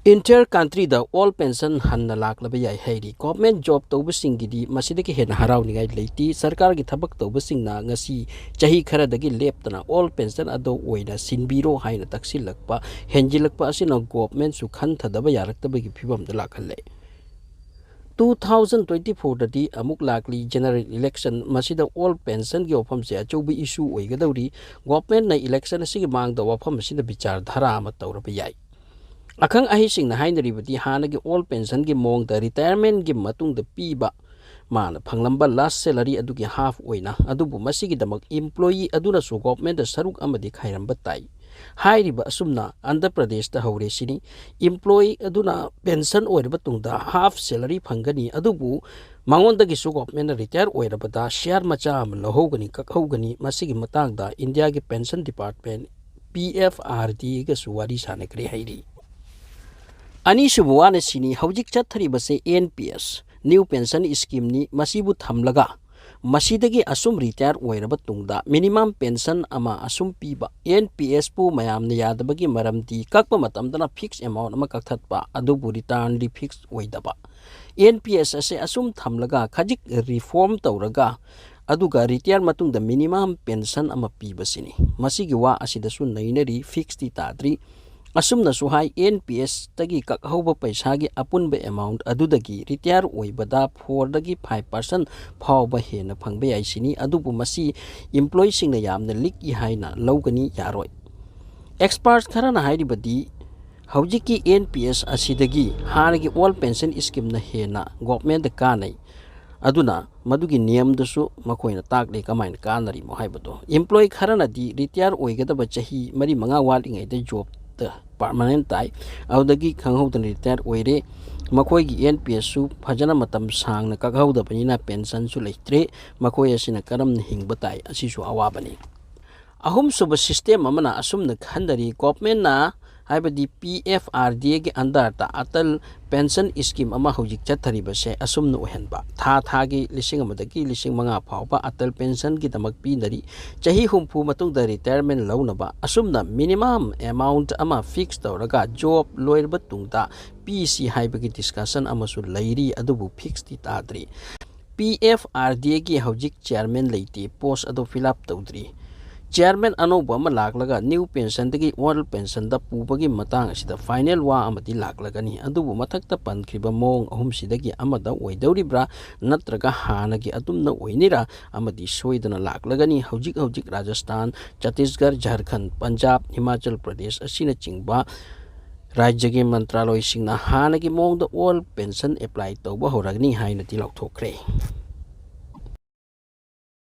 Inter country the all pension hanna laklaba yai hairi government job tobusingidi masidagi hen harawningai leiti sarkar gi thabak tobusingna ngasi chahi khara dagi leptana all pension ado oina sinbiro haina taksilakpa henjilakpa asina government su khan thadaba yarakta gi phibam da lakhalle 2024 dadi amuk lakli general election masida all pension gi ofam se achobi issue oigadawri government na election asigi mang da wafam masida bichar dhara ama tawraba yai Akang ahising na hainaribati hanagi all pension gi mong da retirement gi matung da piba mana panglamba last salary adugi half oina adubu masigi damak employee aduna su government da saruk amadi khairamba tai hairiba asumna Andhra Pradesh da hore sini employee aduna pension oiraba tungda half salary phangani adubu mangonda gi su government da retire oiraba da share macha am lohogani kakhogani masigi matang da India gi pension department PFRD ga suwari sanakri hairi Ani subuwana sini haujik chathari base NPS new pension scheme ni masibu thamlaga masidagi asum retire oiraba tungda minimum pension ama asum piba NPS pu mayam ne yadabagi maramdi kakpa matamdana fixed amount ama kakthatpa adubu return di fixed oidaba NPS ase asum thamlaga khajik reform tawraga aduga retire matungda minimum pension ama piba sini masigi wa asidasu nainari fixed ti tadri Asumna suhai NPS tagi kakhoba paisa gi apunba amount adudagi retire oibada 4 dagi 5% phawba hena phangbe aisini adubu masi employee singna yamna lik I haina logani yaroi experts kharana hairibadi haujiki NPS asidagi haragi all pension scheme na hena government kanai aduna madugi niyam dasu makoina takle kamain kanari mo haibado employee kharana di retire oigadaba chahi mari manga walingai de job permanent tai audagi khanghodan retire oire makoigi NPS su phajana matam sangna kakhauda banina pension su leitre makoi asina karam hingba tai asisu awabani ahum suba system amana asumna khannari government na haibadi PFRD gi under ta atal pension scheme ama hojik chathari base asumna ohenba tha gi lising amadagi lising manga phawba atal pension gi damak pi nari chahi humpu matung da retirement launaba asumna minimum amount ama fixed tawraga job loirba tungda PC haibagi discussion amasu leiri adubu fixed ti tadri PFRD gi hojik chairman leiti post ado fill up tawdri Chairman anoba ama laklaga new pension dagi old pension da pubagi matang asida final wa amati laklagani adubu mathakta pankriba mong ahum sidagi amada oidawribra natraga hanagi adumna oinira amadi soidana laklagani hojik Rajasthan Chhattisgarh Jharkhand Punjab Himachal Pradesh asina chingba Rajya Mantraloy singna hanagi mong da all pension apply tawba horagni haina ti laukthokre